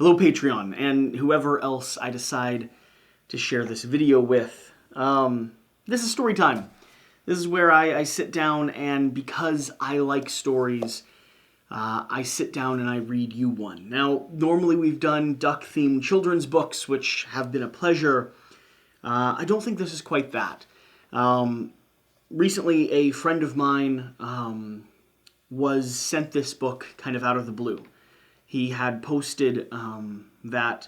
Hello Patreon, and whoever else I decide to share this video with. This is story time. This is where I sit down, and because I like stories, I sit down and I read you one. Now, normally we've done duck-themed children's books, which have been a pleasure. I don't think this is quite that. Recently, a friend of mine was sent this book kind of out of the blue. He had posted that,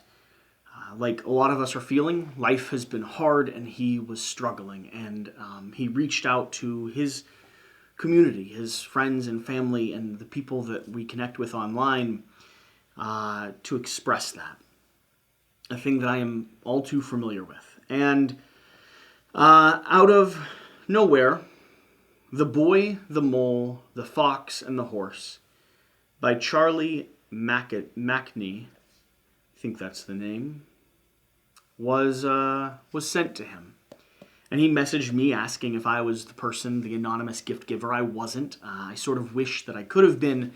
like a lot of us are feeling, life has been hard and he was struggling. And he reached out to his community, his friends and family, and the people that we connect with online to express that. A thing that I am all too familiar with. And out of nowhere, The Boy, the Mole, the Fox, and the Horse by Charlie Mackney, I think that's the name, was sent to him. And he messaged me asking if I was the person, the anonymous gift giver. I wasn't. I sort of wish that I could have been,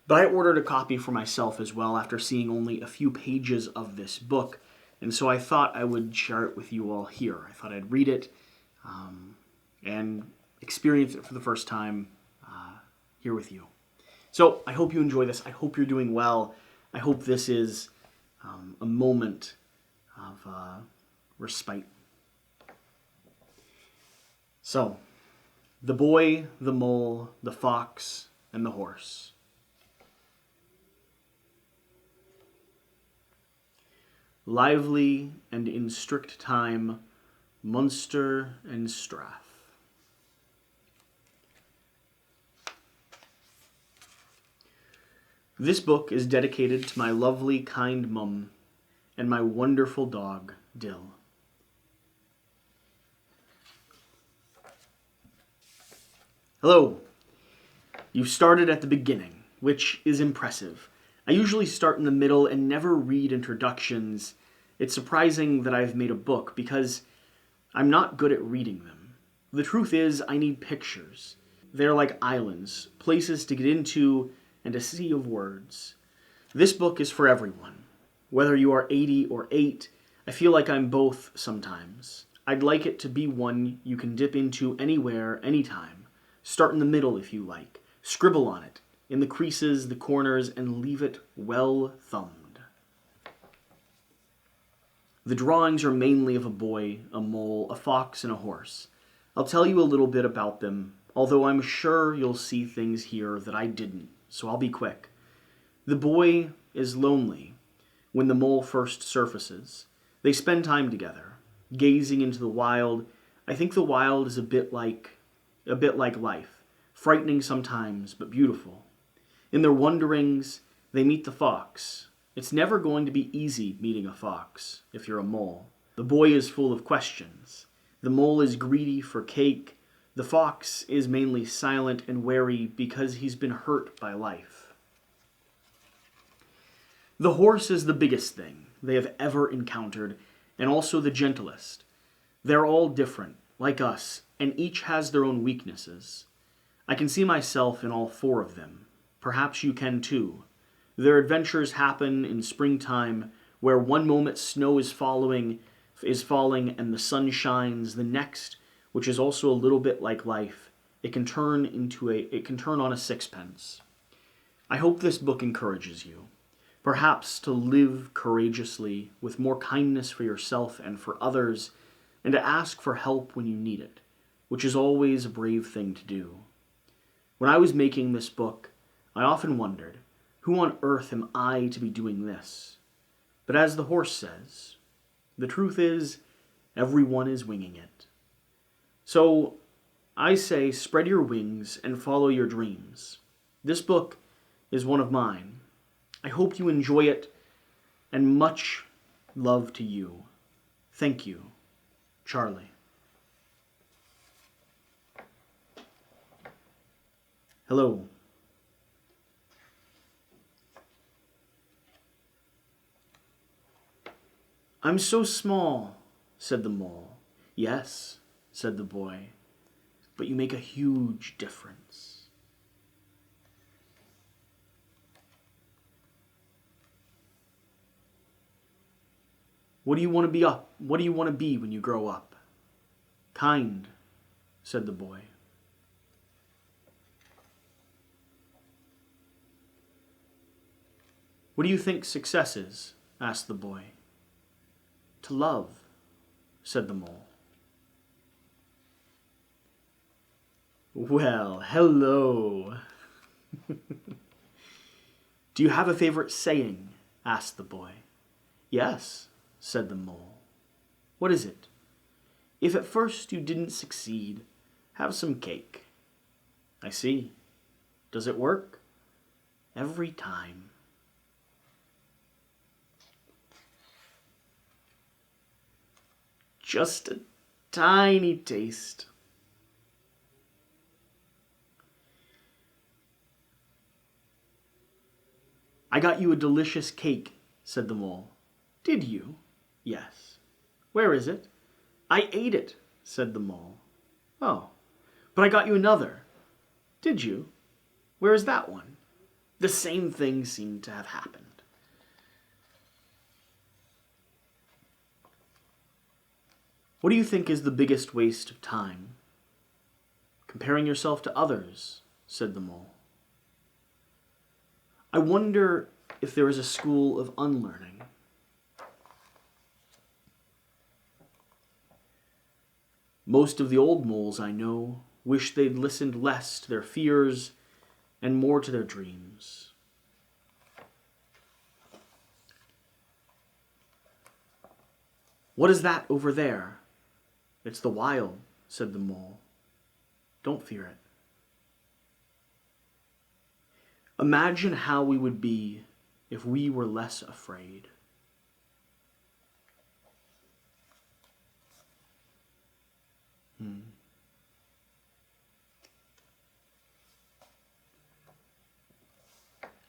but I ordered a copy for myself as well after seeing only a few pages of this book. And so I thought I would share it with you all here. I thought I'd read it and experience it for the first time here with you. So I hope you enjoy this. I hope you're doing well. I hope this is a moment of respite. So, The Boy, the Mole, the Fox, and the Horse. Lively and in strict time, Munster and Strath. This book is dedicated to my lovely, kind mum and my wonderful dog, Dill. Hello. You started at the beginning, which is impressive. I usually start in the middle and never read introductions. It's surprising that I've made a book because I'm not good at reading them. The truth is, I need pictures. They're like islands, places to get into, and a sea of words. This book is for everyone. Whether you are 80 or 8, I feel like I'm both sometimes. I'd like it to be one you can dip into anywhere, anytime. Start in the middle if you like. Scribble on it, in the creases, the corners, and leave it well thumbed. The drawings are mainly of a boy, a mole, a fox, and a horse. I'll tell you a little bit about them, although I'm sure you'll see things here that I didn't, so I'll be quick. The boy is lonely when the mole first surfaces. They spend time together, gazing into the wild. I think the wild is a bit like life, frightening sometimes, but beautiful. In their wanderings, they meet the fox. It's never going to be easy meeting a fox if you're a mole. The boy is full of questions. The mole is greedy for cake. The fox is mainly silent and wary because he's been hurt by life. The horse is the biggest thing they have ever encountered, and also the gentlest. They're all different, like us, and each has their own weaknesses. I can see myself in all 4 of them. Perhaps you can too. Their adventures happen in springtime, where one moment snow is falling and the sun shines. The next, which is also a little bit like life, it can turn on a sixpence. I hope this book encourages you, perhaps to live courageously with more kindness for yourself and for others, and to ask for help when you need it, which is always a brave thing to do. When I was making this book, I often wondered, who on earth am I to be doing this? But as the horse says, the truth is, everyone is winging it. So I say, spread your wings and follow your dreams. This book is one of mine. I hope you enjoy it, and much love to you. Thank you, Charlie. Hello. I'm so small, said the mole. Yes, said the boy, but you make a huge difference. What do you want to be up? What do you want to be when you grow up? Kind, said the boy. What do you think success is? Asked the boy. To love, said the mole. Well, hello. Do you have a favorite saying? Asked the boy. Yes, said the mole. What is it? If at first you didn't succeed, have some cake. I see. Does it work? Every time. Just a tiny taste. I got you a delicious cake, said the mole. Did you? Yes. Where is it? I ate it, said the mole. Oh, but I got you another. Did you? Where is that one? The same thing seemed to have happened. What do you think is the biggest waste of time? Comparing yourself to others, said the mole. I wonder if there is a school of unlearning. Most of the old moles I know wish they'd listened less to their fears and more to their dreams. What is that over there? It's the wild, said the mole. Don't fear it. Imagine how we would be if we were less afraid.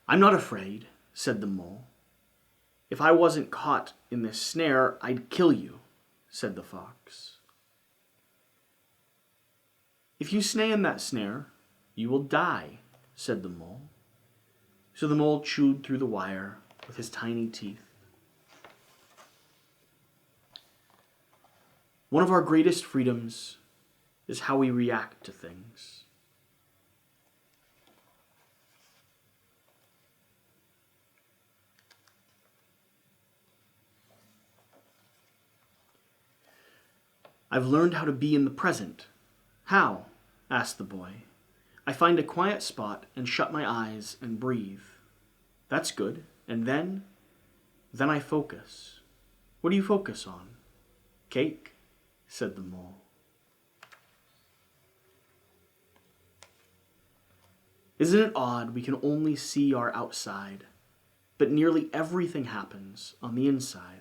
I'm not afraid, said the mole. If I wasn't caught in this snare, I'd kill you, said the fox. If you stay in that snare, you will die, said the mole. So the mole chewed through the wire with his tiny teeth. One of our greatest freedoms is how we react to things. I've learned how to be in the present. How? Asked the boy. I find a quiet spot and shut my eyes and breathe. That's good. And then I focus. What do you focus on? Cake, said the mole. Isn't it odd we can only see our outside, but nearly everything happens on the inside?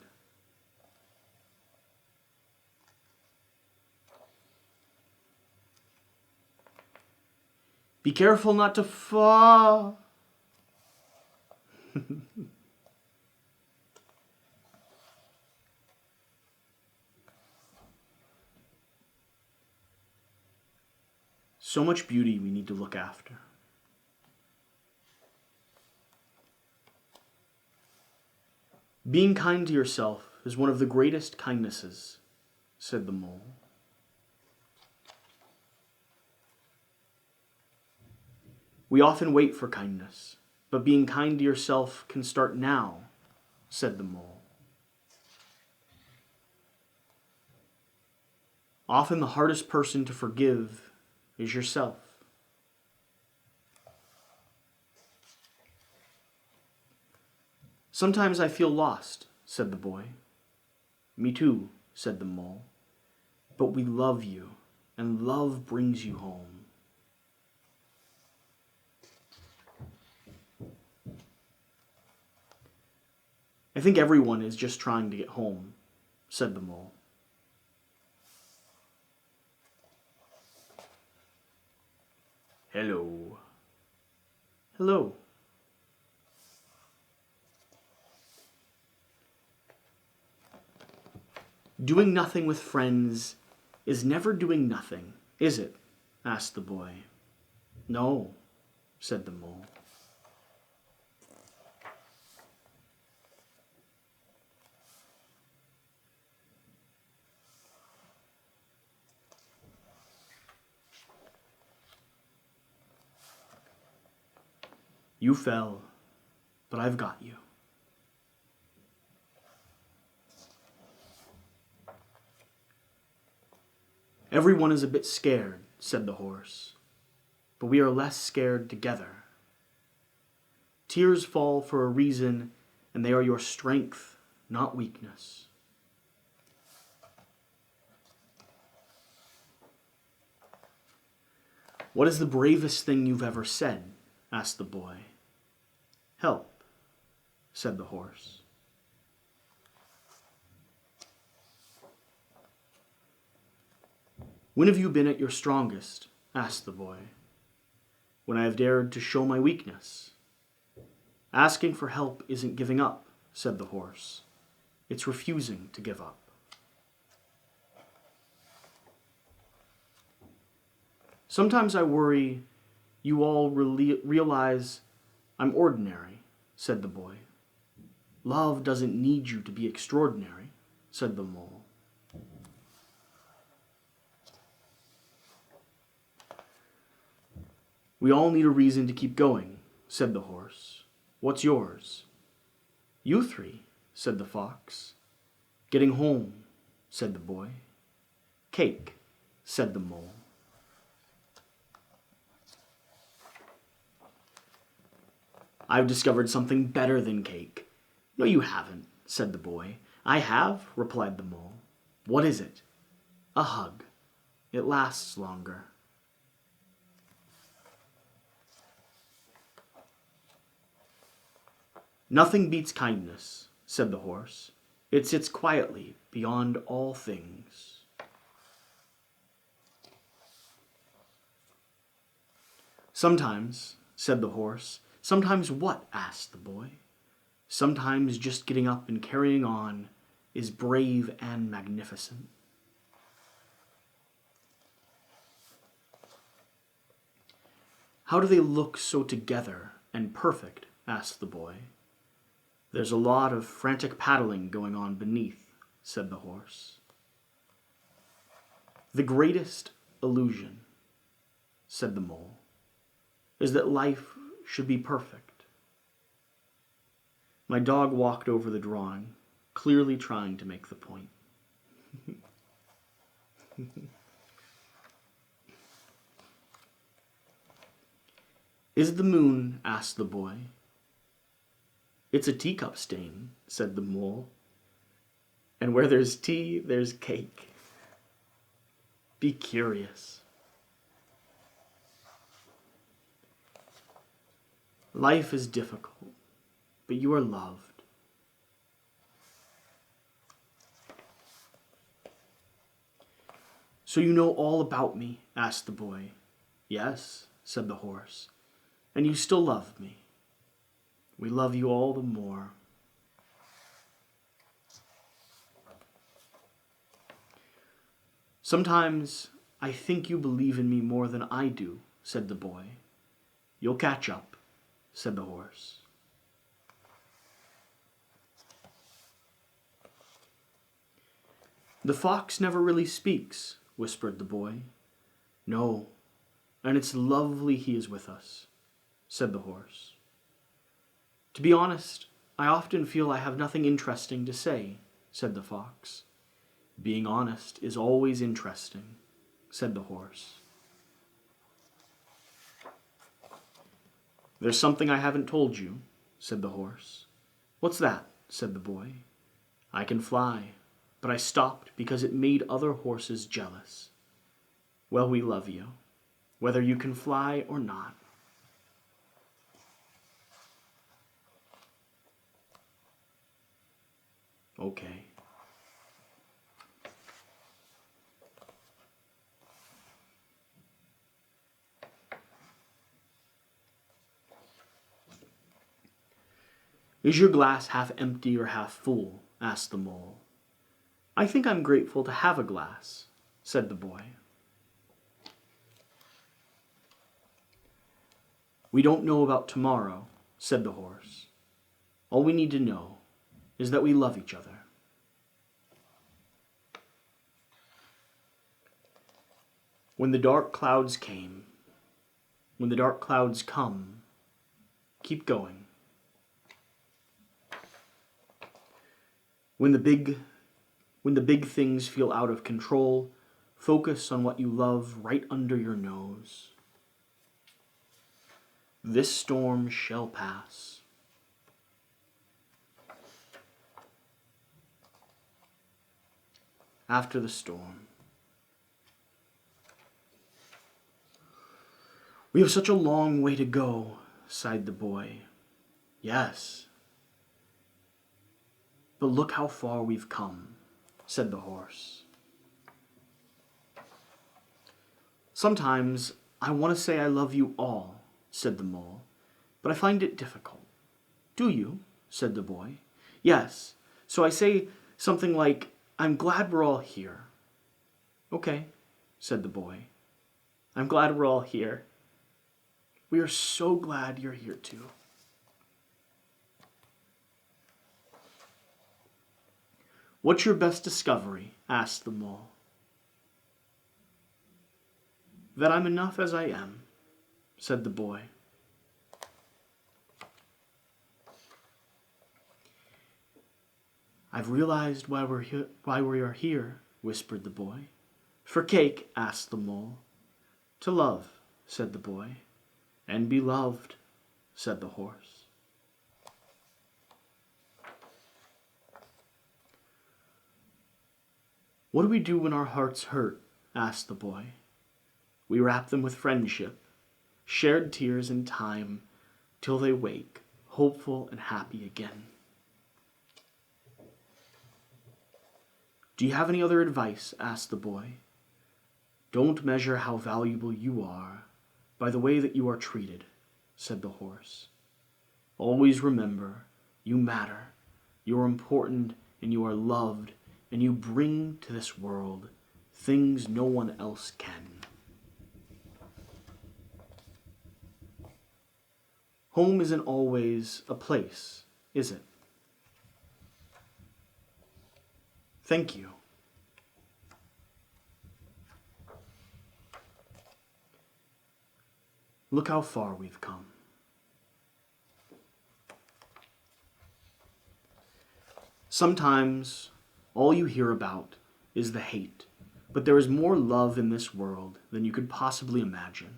Be careful not to fall. So much beauty we need to look after. Being kind to yourself is one of the greatest kindnesses, said the mole. We often wait for kindness, but being kind to yourself can start now, said the mole. Often the hardest person to forgive is yourself. Sometimes I feel lost, said the boy. Me too, said the mole. But we love you, and love brings you home. I think everyone is just trying to get home, said the mole. Hello. Hello. Doing nothing with friends is never doing nothing, is it? Asked the boy. No, said the mole. You fell, but I've got you. Everyone is a bit scared, said the horse, but we are less scared together. Tears fall for a reason, and they are your strength, not weakness. What is the bravest thing you've ever said? Asked the boy. Help, said the horse. When have you been at your strongest? Asked the boy. When I have dared to show my weakness. Asking for help isn't giving up, said the horse. It's refusing to give up. Sometimes I worry you all realize I'm ordinary, said the boy. Love doesn't need you to be extraordinary, said the mole. We all need a reason to keep going, said the horse. What's yours? You three, said the fox. Getting home, said the boy. Cake, said the mole. I've discovered something better than cake. No, you haven't, said the boy. I have, replied the mole. What is it? A hug. It lasts longer. Nothing beats kindness, said the horse. It sits quietly beyond all things. Sometimes, said the horse. Sometimes what? Asked the boy. Sometimes just getting up and carrying on is brave and magnificent. How do they look so together and perfect? Asked the boy. There's a lot of frantic paddling going on beneath, said the horse. The greatest illusion, said the mole, is that life should be perfect. My dog walked over the drawing, clearly trying to make the point. Is the moon? Asked the boy. It's a teacup stain, said the mole. And where there's tea, there's cake. Be curious. Life is difficult, but you are loved. So you know all about me? Asked the boy. Yes, said the horse. And you still love me. We love you all the more. Sometimes I think you believe in me more than I do, said the boy. You'll catch up, said the horse. The fox never really speaks, whispered the boy. No, and it's lovely he is with us, said the horse. To be honest, I often feel I have nothing interesting to say, said the fox. Being honest is always interesting, said the horse. There's something I haven't told you, said the horse. What's that? Said the boy. I can fly, but I stopped because it made other horses jealous. Well, we love you, whether you can fly or not. Okay. Is your glass half empty or half full? Asked the mole. I think I'm grateful to have a glass, said the boy. We don't know about tomorrow, said the horse. All we need to know is that we love each other. When the dark clouds come, Keep going. When the big things feel out of control, focus on what you love right under your nose. This storm shall pass. After the storm. We have such a long way to go, sighed the boy. Yes. But look how far we've come, said the horse. Sometimes I want to say I love you all, said the mole, but I find it difficult. Do you? Said the boy. Yes, so I say something like, I'm glad we're all here. Okay, said the boy. I'm glad we're all here. We are so glad you're here too. What's your best discovery? Asked the mole. That I'm enough as I am, said the boy. I've realized why we are here, whispered the boy. For cake, asked the mole. To love, said the boy. And be loved, said the horse. What do we do when our hearts hurt? Asked the boy. We wrap them with friendship, shared tears and time, till they wake, hopeful and happy again. Do you have any other advice? Asked the boy. Don't measure how valuable you are by the way that you are treated, said the horse. Always remember, you matter, you are important, and you are loved, and you bring to this world things no one else can. Home isn't always a place, is it? Thank you. Look how far we've come. Sometimes all you hear about is the hate, but there is more love in this world than you could possibly imagine.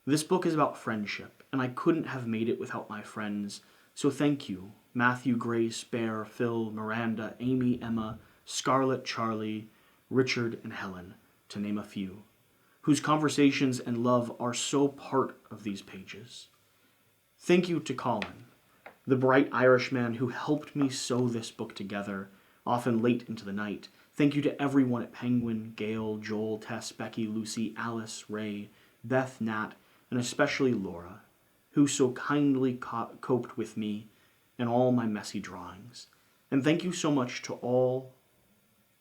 This book is about friendship, and I couldn't have made it without my friends, so thank you, Matthew, Grace, Bear, Phil, Miranda, Amy, Emma, Scarlett, Charlie, Richard, and Helen, to name a few, whose conversations and love are so part of these pages. Thank you to Colin, the bright Irishman who helped me sew this book together, often late into the night. Thank you to everyone at Penguin, Gail, Joel, Tess, Becky, Lucy, Alice, Ray, Beth, Nat, and especially Laura, who so kindly coped with me and all my messy drawings. And thank you so much to all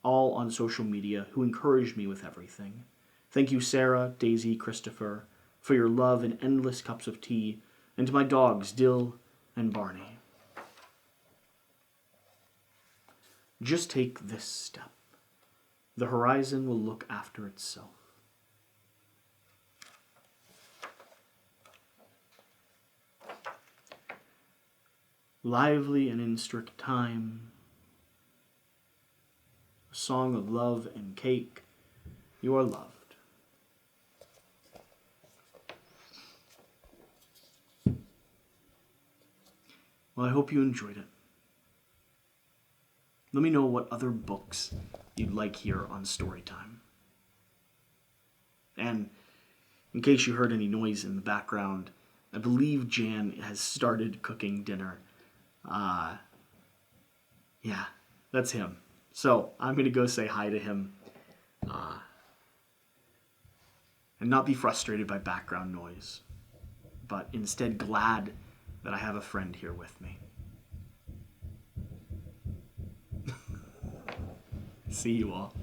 on social media who encouraged me with everything. Thank you, Sarah, Daisy, Christopher, for your love and endless cups of tea, and to my dogs, Dill and Barney. Just take this step. The horizon will look after itself. Lively and in strict time, a song of love and cake, you are loved. Well, I hope you enjoyed it. Let me know what other books you'd like here on Storytime. And in case you heard any noise in the background, I believe Jan has started cooking dinner. Yeah, that's him. So I'm going to go say hi to him and not be frustrated by background noise, but instead glad that I have a friend here with me. See you all.